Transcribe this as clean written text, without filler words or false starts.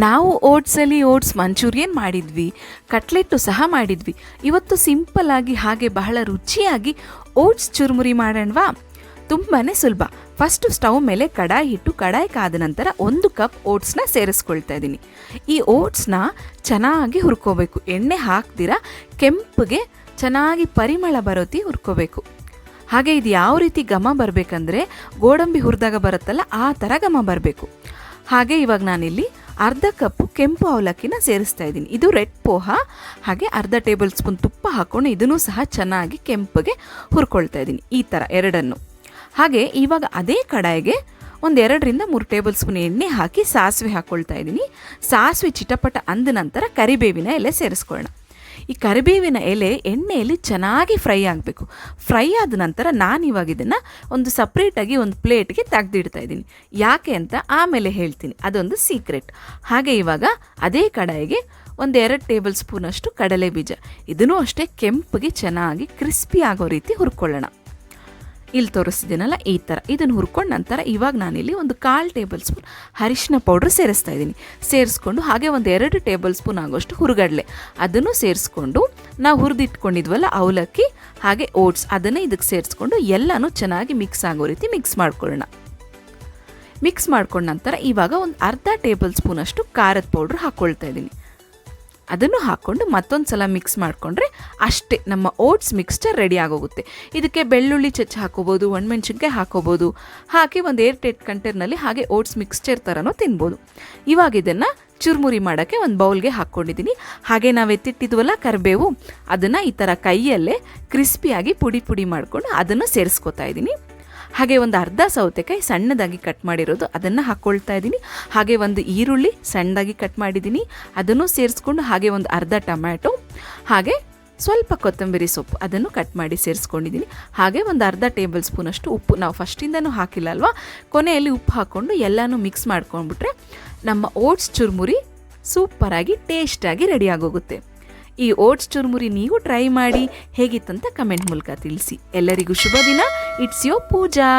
ನಾವು oats manchurian ಮಾಡಿದ್ವಿ, ಕಟ್ಲೆಟ್ಟು ಸಹ ಮಾಡಿದ್ವಿ. ಇವತ್ತು ಸಿಂಪಲ್ಲಾಗಿ ಹಾಗೆ ಬಹಳ ರುಚಿಯಾಗಿ ಓಟ್ಸ್ ಚುರುಮುರಿ ಮಾಡೋಣವಾ? ತುಂಬಾ ಸುಲಭ. ಫಸ್ಟು ಸ್ಟವ್ ಮೇಲೆ ಕಡಾಯಿ ಇಟ್ಟು ಕಡಾಯಿ ಕಾದ ನಂತರ 1 ಕಪ್ ಓಟ್ಸ್ನ ಸೇರಿಸ್ಕೊಳ್ತಾ ಇದ್ದೀನಿ. ಈ ಓಟ್ಸ್ನ ಚೆನ್ನಾಗಿ ಹುರ್ಕೋಬೇಕು. ಎಣ್ಣೆ ಹಾಕ್ದಿರ ಕೆಂಪಗೆ ಚೆನ್ನಾಗಿ ಪರಿಮಳ ಬರೋತಿ ಹುರ್ಕೋಬೇಕು. ಹಾಗೆ ಇದು ಯಾವ ರೀತಿ ಘಮ ಬರಬೇಕಂದ್ರೆ ಗೋಡಂಬಿ ಹುರಿದಾಗ ಬರುತ್ತಲ್ಲ ಆ ಥರ ಘಮ ಬರಬೇಕು. ಹಾಗೆ ಇವಾಗ ನಾನಿಲ್ಲಿ ಅರ್ಧ ಕಪ್ಪು ಕೆಂಪು ಅವಲಕ್ಕಿನ ಸೇರಿಸ್ತಾ ಇದ್ದೀನಿ. ಇದು ರೆಡ್ ಪೋಹ. ಹಾಗೆ ಅರ್ಧ ಟೇಬಲ್ ಸ್ಪೂನ್ ತುಪ್ಪ ಹಾಕ್ಕೊಂಡು ಇದನ್ನು ಸಹ ಚೆನ್ನಾಗಿ ಕೆಂಪಗೆ ಹುರ್ಕೊಳ್ತಾ ಇದ್ದೀನಿ, ಈ ಥರ ಎರಡನ್ನು. ಹಾಗೆ ಇವಾಗ ಅದೇ ಕಡಾಯಿಗೆ 2-3 ಟೇಬಲ್ ಸ್ಪೂನ್ ಎಣ್ಣೆ ಹಾಕಿ ಸಾಸಿವೆ ಹಾಕ್ಕೊಳ್ತಾ ಇದ್ದೀನಿ. ಸಾಸಿವೆ ಚಿಟಪಟ ಅಂದ ನಂತರ ಕರಿಬೇವಿನ ಎಲೆ ಸೇರಿಸ್ಕೊಳ್ಳೋಣ. ಈ ಕರಿಬೇವಿನ ಎಲೆ ಎಣ್ಣೆಯಲ್ಲಿ ಚೆನ್ನಾಗಿ ಫ್ರೈ ಆಗಬೇಕು. ಫ್ರೈ ಆದ ನಂತರ ನಾನಿವಾಗ ಇದನ್ನು ಒಂದು ಸಪ್ರೇಟಾಗಿ ಒಂದು ಪ್ಲೇಟ್ಗೆ ತೆಗೆದಿಡ್ತಾ ಇದ್ದೀನಿ. ಯಾಕೆ ಅಂತ ಆಮೇಲೆ ಹೇಳ್ತೀನಿ, ಅದೊಂದು ಸೀಕ್ರೆಟ್. ಹಾಗೆ ಇವಾಗ ಅದೇ ಕಡಾಯಿಗೆ 2 ಟೇಬಲ್ ಸ್ಪೂನಷ್ಟು ಕಡಲೆ ಬೀಜ, ಇದನ್ನು ಅಷ್ಟೇ ಕೆಂಪಗೆ ಚೆನ್ನಾಗಿ ಕ್ರಿಸ್ಪಿ ಆಗೋ ರೀತಿ ಹುರ್ಕೊಳ್ಳೋಣ. ಇಲ್ಲಿ ತೋರಿಸ್ತಿದ್ದೀನಲ್ಲ ಈ ಥರ ಇದನ್ನು ಹುರ್ಕೊಂಡ ನಂತರ ಇವಾಗ ನಾನಿಲ್ಲಿ 1/4 ಟೇಬಲ್ ಸ್ಪೂನ್ ಅರಿಶಿನ ಪೌಡ್ರ್ ಸೇರಿಸ್ತಾ ಇದ್ದೀನಿ. ಸೇರಿಸ್ಕೊಂಡು ಹಾಗೆ 2 ಟೇಬಲ್ ಸ್ಪೂನ್ ಆಗೋಷ್ಟು ಹುರುಗಡಲೆ ಅದನ್ನು ಸೇರಿಸ್ಕೊಂಡು ನಾವು ಹುರಿದಿಟ್ಕೊಂಡಿದ್ವಲ್ಲ ಅವಲಕ್ಕಿ ಹಾಗೆ ಓಟ್ಸ್ ಅದನ್ನು ಇದಕ್ಕೆ ಸೇರಿಸ್ಕೊಂಡು ಎಲ್ಲನೂ ಚೆನ್ನಾಗಿ ಮಿಕ್ಸ್ ಆಗೋ ರೀತಿ ಮಿಕ್ಸ್ ಮಾಡ್ಕೊಳ್ಳೋಣ. ಮಿಕ್ಸ್ ಮಾಡ್ಕೊಂಡ ನಂತರ ಇವಾಗ ಅರ್ಧ ಟೇಬಲ್ ಸ್ಪೂನಷ್ಟು ಖಾರದ ಪೌಡ್ರ್ ಹಾಕ್ಕೊಳ್ತಾ ಇದ್ದೀನಿ. ಅದನ್ನು ಹಾಕ್ಕೊಂಡು ಮತ್ತೊಂದು ಸಲ ಮಿಕ್ಸ್ ಮಾಡಿಕೊಂಡ್ರೆ ಅಷ್ಟೇ ನಮ್ಮ ಓಟ್ಸ್ ಮಿಕ್ಸ್ಚರ್ ರೆಡಿ ಆಗೋಗುತ್ತೆ. ಇದಕ್ಕೆ ಬೆಳ್ಳುಳ್ಳಿ ಚಚ್ಚ ಹಾಕೋಬೋದು, ಒಣಮೆಣ್ಸಿನ್ಕಾಯಿ ಹಾಕೋಬೋದು. ಹಾಕಿ ಏರ್ ಟೈಟ್ ಕಂಟೈನರ್ನಲ್ಲಿ ಹಾಗೆ ಓಟ್ಸ್ ಮಿಕ್ಸ್ಚರ್ ಥರನೂ ತಿನ್ಬೋದು. ಇವಾಗ ಇದನ್ನು ಚುರುಮುರಿ ಮಾಡೋಕ್ಕೆ ಒಂದು ಬೌಲ್ಗೆ ಹಾಕ್ಕೊಂಡಿದ್ದೀನಿ. ಹಾಗೆ ನಾವು ಎತ್ತಿಟ್ಟಿದ್ವಲ್ಲ ಕರಿಬೇವು, ಅದನ್ನು ಈ ಥರ ಕೈಯಲ್ಲೇ ಕ್ರಿಸ್ಪಿಯಾಗಿ ಪುಡಿ ಮಾಡಿಕೊಂಡು ಅದನ್ನು ಸೇರಿಸ್ಕೊತಾ ಇದ್ದೀನಿ. ಹಾಗೆ ಅರ್ಧ ಸೌತೆಕಾಯಿ ಸಣ್ಣದಾಗಿ ಕಟ್ ಮಾಡಿರೋದು ಅದನ್ನು ಹಾಕ್ಕೊಳ್ತಾ ಇದ್ದೀನಿ. ಹಾಗೆ ಈರುಳ್ಳಿ ಸಣ್ಣದಾಗಿ ಕಟ್ ಮಾಡಿದ್ದೀನಿ, ಅದನ್ನು ಸೇರಿಸ್ಕೊಂಡು ಹಾಗೆ ಅರ್ಧ ಟೊಮ್ಯಾಟೊ, ಹಾಗೆ ಸ್ವಲ್ಪ ಕೊತ್ತಂಬರಿ ಸೊಪ್ಪು ಅದನ್ನು ಕಟ್ ಮಾಡಿ ಸೇರಿಸ್ಕೊಂಡಿದ್ದೀನಿ. ಹಾಗೆ ಅರ್ಧ ಟೇಬಲ್ ಸ್ಪೂನಷ್ಟು ಉಪ್ಪು, ನಾವು ಫಸ್ಟಿಂದನೂ ಹಾಕಿಲ್ಲ ಅಲ್ವಾ, ಕೊನೆಯಲ್ಲಿ ಉಪ್ಪು ಹಾಕ್ಕೊಂಡು ಎಲ್ಲನೂ ಮಿಕ್ಸ್ ಮಾಡ್ಕೊಂಡ್ಬಿಟ್ರೆ ನಮ್ಮ ಓಟ್ಸ್ ಚುರುಮುರಿ ಸೂಪರಾಗಿ ಟೇಸ್ಟಾಗಿ ರೆಡಿ ಆಗೋಗುತ್ತೆ. ಈ ಓಟ್ಸ್ ಚುರುಮುರಿ ನೀವು ಟ್ರೈ ಮಾಡಿ ಹೇಗಿತ್ತಂತ ಕಮೆಂಟ್ ಮೂಲಕ ತಿಳಿಸಿ. ಎಲ್ಲರಿಗೂ ಶುಭ ದಿನ. It's your Pooja.